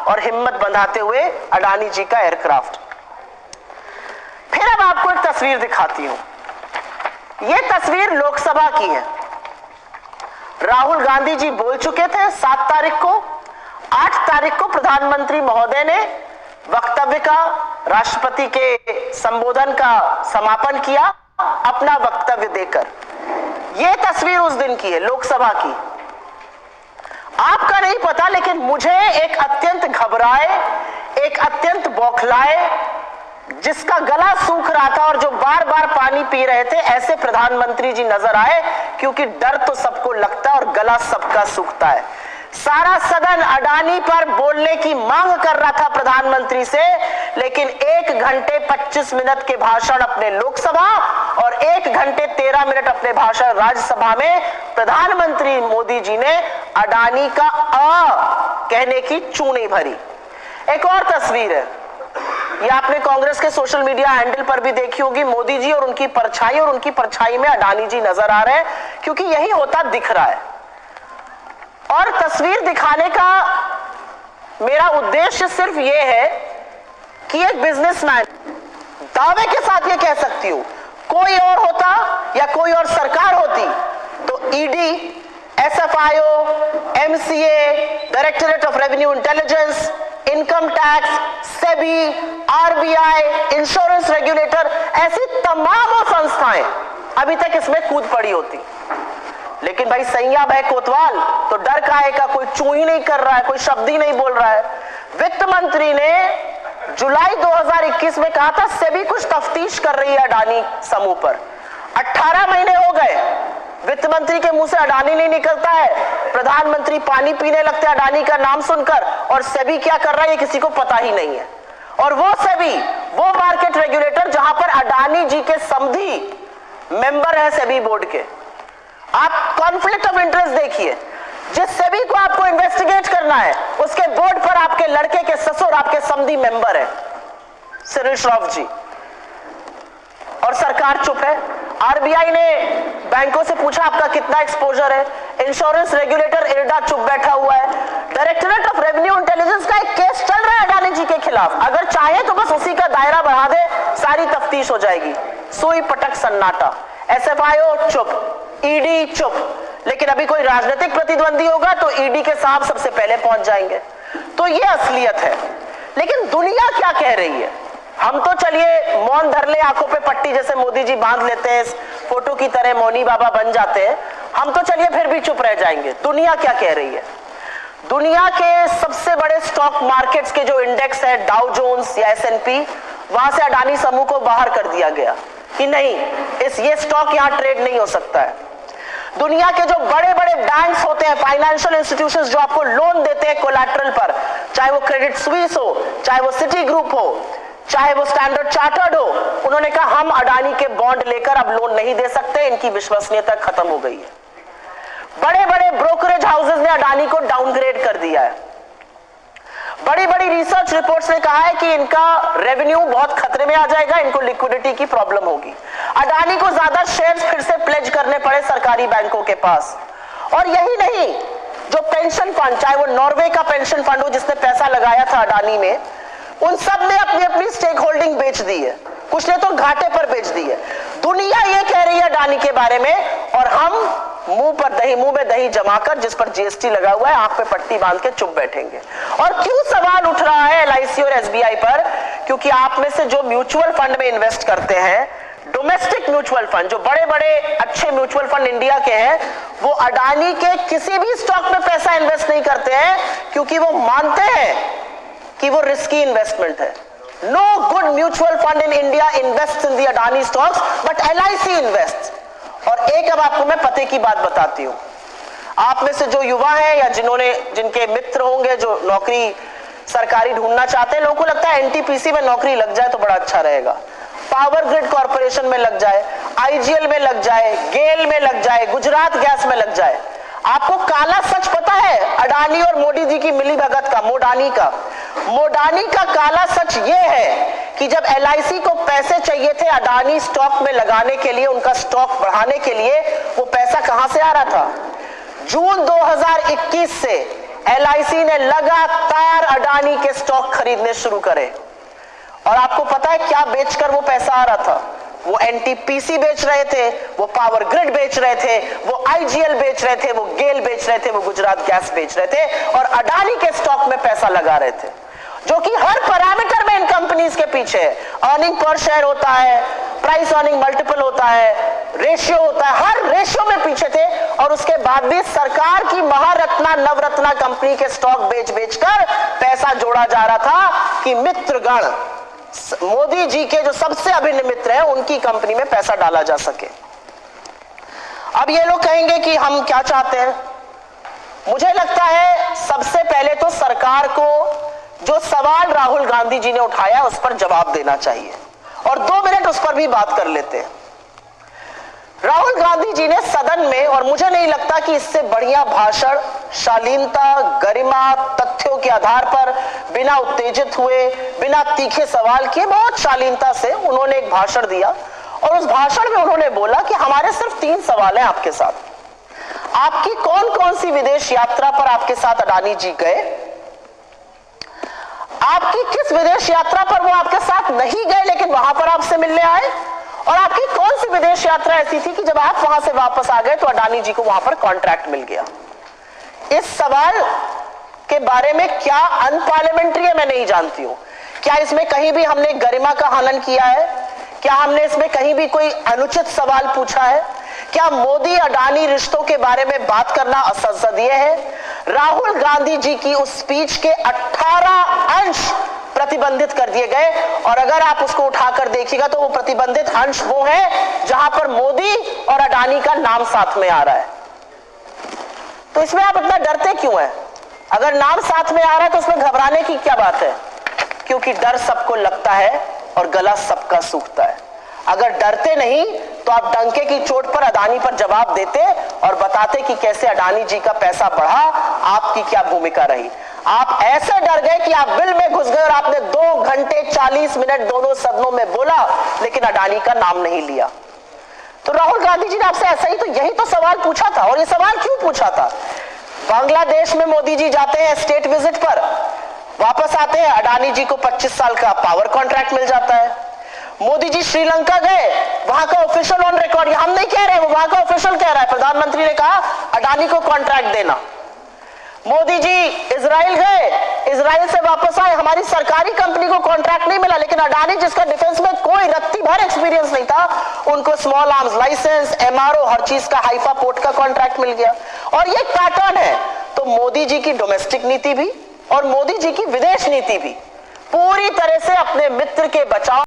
और हिम्मत बंधाते हुए अडानी जी का एयरक्राफ्ट। फिर अब आपको एक तस्वीर दिखाती हूं। यह तस्वीर लोकसभा की है। राहुल गांधी जी बोल चुके थे 7 तारीख को। 8 तारीख को प्रधानमंत्री महोदय ने वक्तव्य का, राष्ट्रपति के संबोधन का समापन किया अपना वक्तव्य देकर। यह तस्वीर उस दिन की है, लोकसभा की। आपका नहीं पता, लेकिन मुझे एक अत्यंत घबराए, एक अत्यंत बौखलाए, जिसका गला सूख रहा था और जो बार बार पानी पी रहे थे, ऐसे प्रधानमंत्री जी नजर आए, क्योंकि डर तो सबको लगता है और गला सबका सूखता है। सारा सदन अडानी पर बोलने की मांग कर रहा था प्रधानमंत्री से, लेकिन 1 घंटे 25 मिनट के भाषण अपने लोकसभा और 1 घंटे 13 मिनट अपने भाषण राज्यसभा में प्रधानमंत्री मोदी जी ने अडानी का कहने की चूनी भरी। एक और तस्वीर है, ये आपने कांग्रेस के सोशल मीडिया हैंडल पर भी देखी होगी। मोदी जी और उनकी परछाई में अडानी जी नजर आ रहे हैं, क्योंकि यही होता दिख रहा है। और तस्वीर दिखाने का मेरा उद्देश्य सिर्फ यह है कि एक बिजनेसमैन दावे के साथ ये कह सकती हूं, कोई और होता या कोई और सरकार होती तो ED, SFIO, MCA, directorate of revenue intelligence, income tax, SEBI, RBI, insurance regulator, ऐसी तमाम संस्थाएं अभी तक इसमें कूद पड़ी होती। लेकिन भाई सैया भाई कोतवाल तो डर काहे का, कोई चू ही नहीं कर रहा है, कोई शब्द ही नहीं बोल रहा है। वित्त मंत्री ने जुलाई 2021 में कहा था सेबी कुछ तफ्तीश कर रही है अडानी समूह पर। 18 महीने हो गए, वित्त मंत्री के मुंह से अडानी नहीं निकलता है। प्रधानमंत्री पानी पीने लगते हैं अडानी का नाम सुनकर, और सेबी क्या कर रहा है ये किसी को पता ही नहीं है। और वो सेबी, वो मार्केट रेगुलेटर जहां पर अडानी जी के समधी मेंबर है सेबी बोर्ड के। आप कॉन्फ्लिक्ट ऑफ इंटरेस्ट देखिए, जिस सेबी को आपको इन्वेस्टिगेट करना है उसके बोर्ड पर आपके लड़के के ससुर, आपके समधी मेंबर है सिरिल श्रॉफ जी, और सरकार चुप है। आरबीआई ने बैंकों से पूछा आपका कितना एक्सपोजर है, इंश्योरेंस रेगुलेटर इरडा चुप बैठा हुआ है। डायरेक्टरेट ऑफ रेवेन्यू इंटेलिजेंस का एक केस चल रहा है अडानी जी के खिलाफ, अगर चाहे तो बस उसी का दायरा बढ़ा दे, सारी तफ्तीश हो जाएगी। सुई पटक सन्नाटा। एसएफआईओ चुप, ईडी चुप, लेकिन अभी कोई राजनीतिक प्रतिद्वंदी होगा तो ईडी के साहब सबसे पहले पहुंच जाएंगे। तो ये असलियत है। लेकिन दुनिया क्या कह रही है? हम तो चलिए मौन धर ले, आंखों पे पट्टी जैसे मोदी जी बांध लेते हैं, फोटो की तरह मौनी बाबा बन जाते हैं, हम तो चलिए फिर भी चुप रह जाएंगे। दुनिया क्या कह रही है? दुनिया के सबसे बड़े स्टॉक मार्केट्स के जो इंडेक्स है, डाउ जोन्स या S&P, वहां से अडानी समूह को बाहर कर दिया गया कि नहीं, ये स्टॉक यहां ट्रेड नहीं हो सकता है। दुनिया के जो बड़े बड़े बैंक्स होते हैं, फाइनेंशियल इंस्टीट्यूशंस जो आपको लोन देते हैं कोलैटरल पर, चाहे वो क्रेडिट स्विस हो, चाहे वो सिटी ग्रुप हो, चाहे वो स्टैंडर्ड चार्टर्ड हो, उन्होंने कहा हम अडानी के बॉन्ड लेकर अब लोन नहीं दे सकते, इनकी विश्वसनीयता खत्म हो गई है। बड़े बड़े ब्रोकरेज हाउसेस ने अडानी को डाउनग्रेड कर दिया है। बड़ी बड़ी रिसर्च रिपोर्ट्स ने कहा है कि इनका रेवेन्यू बहुत खतरे में आ जाएगा, इनको लिक्विडिटी की प्रॉब्लम होगी। अडानी को ज्यादा शेयर्स फिर से प्लेज करने पड़े सरकारी बैंकों के पास। और यही नहीं, जो पेंशन फंड, चाहे वो नॉर्वे का पेंशन फंड हो जिसने पैसा लगाया था अडानी में, उन सब ने अपनी अपनी स्टेक होल्डिंग बेच दी है, कुछ ने तो घाटे पर बेच दी है। दुनिया ये कह रही है अडानी के बारे में, और हम मुंह में दही जमाकर, जिस पर जीएसटी लगा हुआ है, आंख पे पट्टी बांध के चुप बैठेंगे। और क्यों सवाल उठ रहा है एलआईसी और एसबीआई पर? क्योंकि आप में से जो म्यूचुअल फंड में इन्वेस्ट करते हैं, डोमेस्टिक म्यूचुअल फंड, जो बड़े बड़े अच्छे म्यूचुअल फंड इंडिया के हैं, वो अडानी के किसी भी स्टॉक में पैसा इन्वेस्ट नहीं करते हैं, क्योंकि वो मानते हैं कि वो रिस्की इन्वेस्टमेंट है। No good mutual fund in India invest in the Adani stocks, but LIC invest. और एक अब आपको मैं पते की बात बताती हूं, आप में से जो युवा हैं या जिनके मित्र होंगे जो नौकरी सरकारी ढूंढना चाहते हैं, लोगों को लगता है एनटीपीसी में नौकरी लग जाए तो बड़ा अच्छा रहेगा, पावर ग्रिड कॉर्पोरेशन में लग जाए, आईजीएल में लग जाए, गेल में लग जाए, गुजरात गैस में लग जाए। आपको काला सच पता है अडानी और मोदी जी की मिली भगत का, मोडानी का काला सच ये है कि जब एलआईसी को पैसे चाहिए थे अडानी स्टॉक में लगाने के लिए, उनका स्टॉक बढ़ाने के लिए, वो पैसा कहां से आ रहा था? जून 2021 से LIC ने लगातार अडानी के स्टॉक खरीदने शुरू करे। और आपको पता है क्या बेचकर वो पैसा आ रहा था? वो NTPC बेच रहे थे, वो पावर ग्रिड बेच रहे थे, वो IGL बेच रहे थे, वो गेल बेच रहे थे, वो गुजरात गैस बेच रहे थे और अडानी के स्टॉक में पैसा लगा रहे थे, जो कि हर पैरामीटर में इन कंपनीज के पीछे है। अर्निंग पर शेयर होता है, प्राइस अर्निंग मल्टीपल होता है, रेशियो होता है, हर रेशियो में पीछे थे। और उसके बाद भी सरकार की महारत्ना नवरत्ना कंपनी के स्टॉक बेच बेचकर पैसा जोड़ा जा रहा था कि मित्रगण, मोदी जी के जो सबसे अभिन्न मित्र हैं, उनकी कंपनी में पैसा डाला जा सके। अब ये लोग कहेंगे कि हम क्या चाहते हैं। मुझे लगता है सबसे पहले तो सरकार को जो सवाल राहुल गांधी जी ने उठाया उस पर जवाब देना चाहिए और 2 मिनट उस पर भी बात कर लेते हैं। राहुल गांधी जी ने सदन में, और मुझे नहीं लगता कि इससे बढ़िया भाषण, शालीनता, गरिमा, तथ्यों के आधार पर बिना उत्तेजित हुए, बिना तीखे सवाल किए, बहुत शालीनता से उन्होंने एक भाषण दिया। और उस भाषण में उन्होंने बोला कि हमारे सिर्फ 3 सवाल हैं आपके साथ। आपकी कौन कौन सी विदेश यात्रा पर आपके साथ अडानी जी गए? आपकी किस विदेश यात्रा पर वो आपके साथ नहीं गए लेकिन वहां पर आपसे मिलने आए? और आपकी कौन सी विदेश यात्रा ऐसी थी कि जब आप वहां से वापस आ गए तो अडानी जी को वहां पर कॉन्ट्रैक्ट मिल गया? इस सवाल के बारे में क्या अनपार्लियामेंट्री है मैं नहीं जानती हूं। क्या इसमें कहीं भी हमने गरिमा का हनन किया है? क्या हमने इसमें कहीं भी कोई अनुचित सवाल पूछा है? क्या मोदी अडानी रिश्तों के बारे में बात करना असंसदीय है? राहुल गांधी जी की उस स्पीच के 18 अंश प्रतिबंधित कर दिए गए और अगर आप उसको उठाकर देखिएगा तो वो प्रतिबंधित अंश वो है जहां पर मोदी और अडानी का नाम साथ में आ रहा है। तो इसमें आप इतना डरते क्यों हैं? अगर नाम साथ में आ रहा है तो उसमें घबराने की क्या बात है? क्योंकि डर सबको लगता है और गला सबका सूखता है। अगर डरते नहीं तो आप डंके की चोट पर अडानी पर जवाब देते और बताते कि कैसे अडानी जी का पैसा बढ़ा, आपकी क्या भूमिका रही। आप ऐसे डर गए कि आप बिल में घुस गए और आपने 2 घंटे 40 मिनट दोनों सदनों में बोला लेकिन अडानी का नाम नहीं लिया। तो राहुल गांधी जी ने आपसे ऐसा ही तो यही तो सवाल पूछा था। और ये सवाल क्यों पूछा था? बांग्लादेश में मोदी जी जाते हैं स्टेट विजिट पर, वापस आते हैं, अडानी जी को 25 साल का पावर कॉन्ट्रैक्ट मिल जाता है। मोदी जी श्रीलंका गए, वहां का ऑफिशियल ऑन रिकॉर्ड, हम नहीं कह रहे, वो वहां का ऑफिशियल कह रहा है, प्रधानमंत्री ने कहा अडानी को कॉन्ट्रैक्ट देना। मोदी जी इजराइल गए, इजराइल से वापस आए, हमारी सरकारी कंपनी को कॉन्ट्रैक्ट नहीं मिला लेकिन अडानी जिसका डिफेंस में कोई रत्ती भर एक्सपीरियंस नहीं था, उनको स्मॉल आर्म्स लाइसेंस, MRO, हर चीज का, हाइफा पोर्ट का कॉन्ट्रैक्ट मिल गया। और ये पैटर्न है। तो मोदी जी की डोमेस्टिक नीति भी और मोदी जी की विदेश नीति भी पूरी तरह से अपने मित्र के बचाव